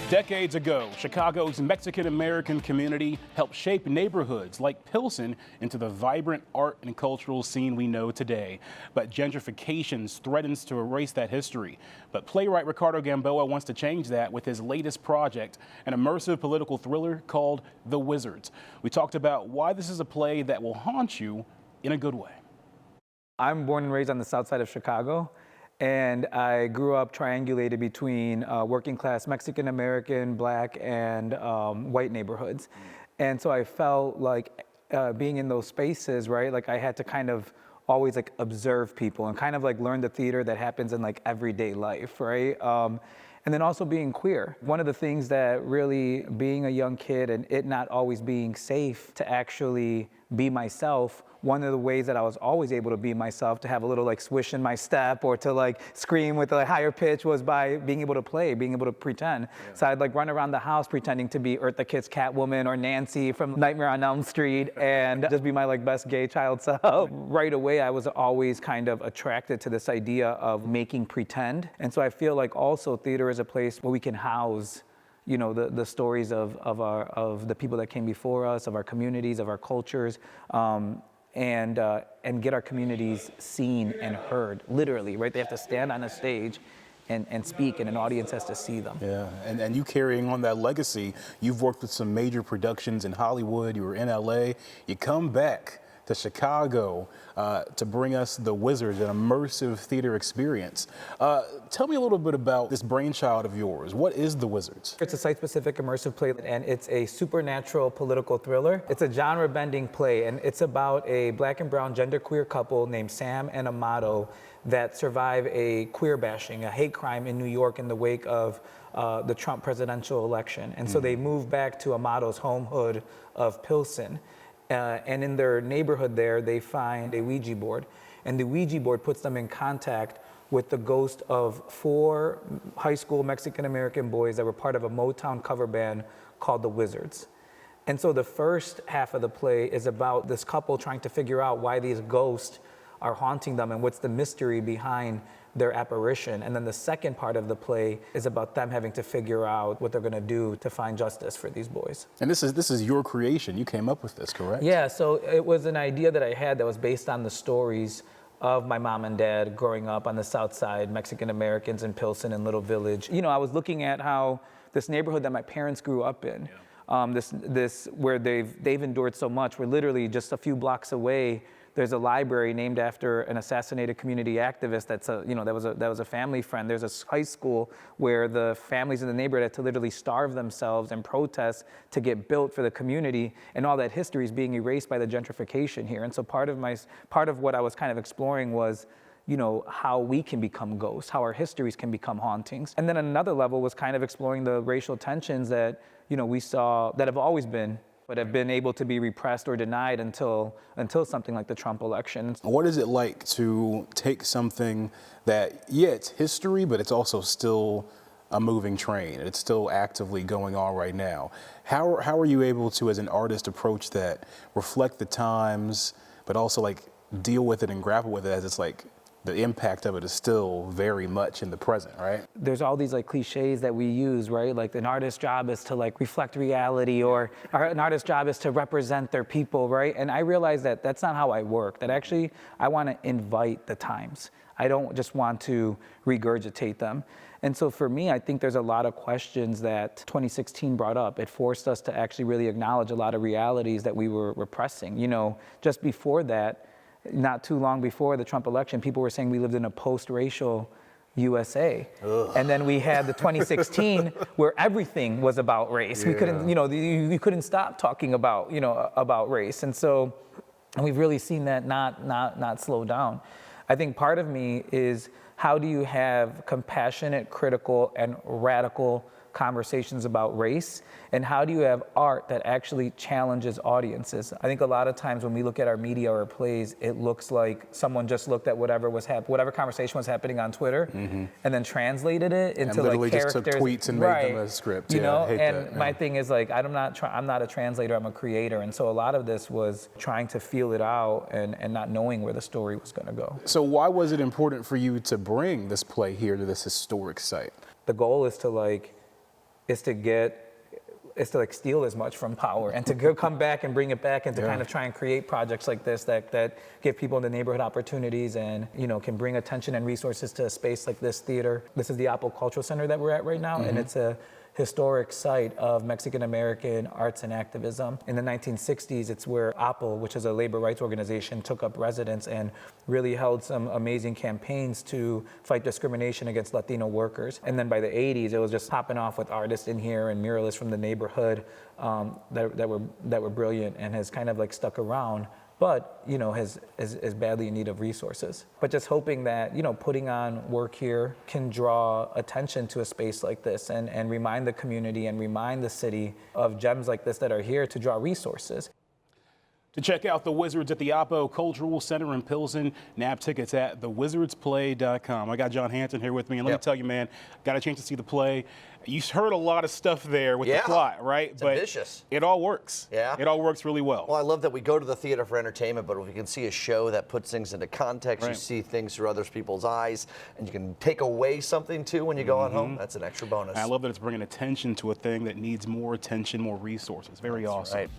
Decades ago, Chicago's Mexican-American community helped shape neighborhoods like Pilsen into the vibrant art and cultural scene we know today. But gentrification threatens to erase that history. But playwright Ricardo Gamboa wants to change that with his latest project, an immersive political thriller called The Wizards. We talked about why this is a play that will haunt you in a good way. I'm born and raised on the Southside of Chicago. And I grew up triangulated between working class Mexican-American, Black, and white neighborhoods. And so I felt like being in those spaces, right, like I had to kind of always like observe people and kind of like learn the theater that happens in like everyday life, right? And then also being queer. One of the things that really being a young kid and it not always being safe to actually be myself, one of the ways that I was always able to be myself, to have a little like swish in my step or to like scream with a higher pitch, was by being able to play, being able to pretend. Yeah. So I'd like run around the house pretending to be Eartha Kitt's Catwoman or Nancy from Nightmare on Elm Street and just be my like best gay child self. Right away, I was always kind of attracted to this idea of making pretend. And so I feel like also theater is a place where we can house, you know, the stories of the people that came before us, of our communities, of our cultures, and get our communities seen and heard, literally, right? They have to stand on a stage and speak, and an audience has to see them. Yeah, and you carrying on that legacy, you've worked with some major productions in Hollywood, you were in LA, you come back to Chicago to bring us The Wizards, an immersive theater experience. Tell me a little bit about this brainchild of yours. What is The Wizards? It's a site-specific immersive play, and it's a supernatural political thriller. It's a genre-bending play, and it's about a Black and brown genderqueer couple named Sam and Amado that survive a queer bashing, a hate crime in New York in the wake of the Trump presidential election. And so they move back to Amado's home hood of Pilsen. And in their neighborhood there, they find a Ouija board. And the Ouija board puts them in contact with the ghost of 4 high school Mexican-American boys that were part of a Motown cover band called the Wizards. And so the first half of the play is about this couple trying to figure out why these ghosts are haunting them and what's the mystery behind their apparition. And then the second part of the play is about them having to figure out what they're gonna do to find justice for these boys. And this is your creation. You came up with this, correct? Yeah, so it was an idea that I had that was based on the stories of my mom and dad growing up on the South Side, Mexican Americans in Pilsen and Little Village. You know, I was looking at how this neighborhood that my parents grew up in, this where they've endured so much, where literally just a few blocks away, there's a library named after an assassinated community activist that's that was a family friend. There's a high school where the families in the neighborhood had to literally starve themselves and protest to get built for the community, and all that history is being erased by the gentrification here. And so part of what I was kind of exploring was, you know, how we can become ghosts, how our histories can become hauntings. And then another level was kind of exploring the racial tensions that, you know, we saw that have always been, but have been able to be repressed or denied until something like the Trump election. What is it like to take something that, yeah, it's history, but it's also still a moving train. It's still actively going on right now. How are you able to, as an artist, approach that, reflect the times, but also like deal with it and grapple with it as it's like the impact of it is still very much in the present, right? There's all these like cliches that we use, right? Like an artist's job is to like reflect reality, or an artist's job is to represent their people, right? And I realized that that's not how I work, that actually I want to invite the times. I don't just want to regurgitate them. And so for me, I think there's a lot of questions that 2016 brought up. It forced us to actually really acknowledge a lot of realities that we were repressing. You know, just before that, not too long before the Trump election, people were saying we lived in a post-racial USA. Ugh. And then we had the 2016 where everything was about race. Yeah. We couldn't, you know, you couldn't stop talking about, you know, about race. And so, and we've really seen that not slow down. I think part of me is, how do you have compassionate, critical, and radical conversations about race, and how do you have art that actually challenges audiences? I think a lot of times when we look at our media or plays, it looks like someone just looked at whatever conversation was happening on Twitter, and then translated it into like characters. Just took tweets and made them a script. You know, I hate and that. my thing is like, I'm not a translator, I'm a creator, and so a lot of this was trying to feel it out and not knowing where the story was going to go. So why was it important for you to bring this play here to this historic site? The goal is to like is to like steal as much from power and to come back and bring it back and to kind of try and create projects like this that give people in the neighborhood opportunities and, you know, can bring attention and resources to a space like this theater. This is the Apple Cultural Center that we're at right now, and it's a historic site of Mexican-American arts and activism. In the 1960s, it's where Apple, which is a labor rights organization, took up residence and really held some amazing campaigns to fight discrimination against Latino workers. And then by the 80s, it was just popping off with artists in here and muralists from the neighborhood that were brilliant and has kind of like stuck around, but, you know, is badly in need of resources. But just hoping that, you know, putting on work here can draw attention to a space like this and remind the community and remind the city of gems like this that are here to draw resources. To check out the Wizards at the Apple Cultural Center in Pilsen, nab tickets at thewizardsplay.com. I got John Hanson here with me, and let me tell you, man, got a chance to see the play. You heard a lot of stuff there with the plot, right? It's ambitious. It all works. Yeah. It all works really well. Well, I love that we go to the theater for entertainment, but if you can see a show that puts things into context, you see things through other people's eyes, and you can take away something too when you go on home, that's an extra bonus. And I love that it's bringing attention to a thing that needs more attention, more resources. Very awesome. Right.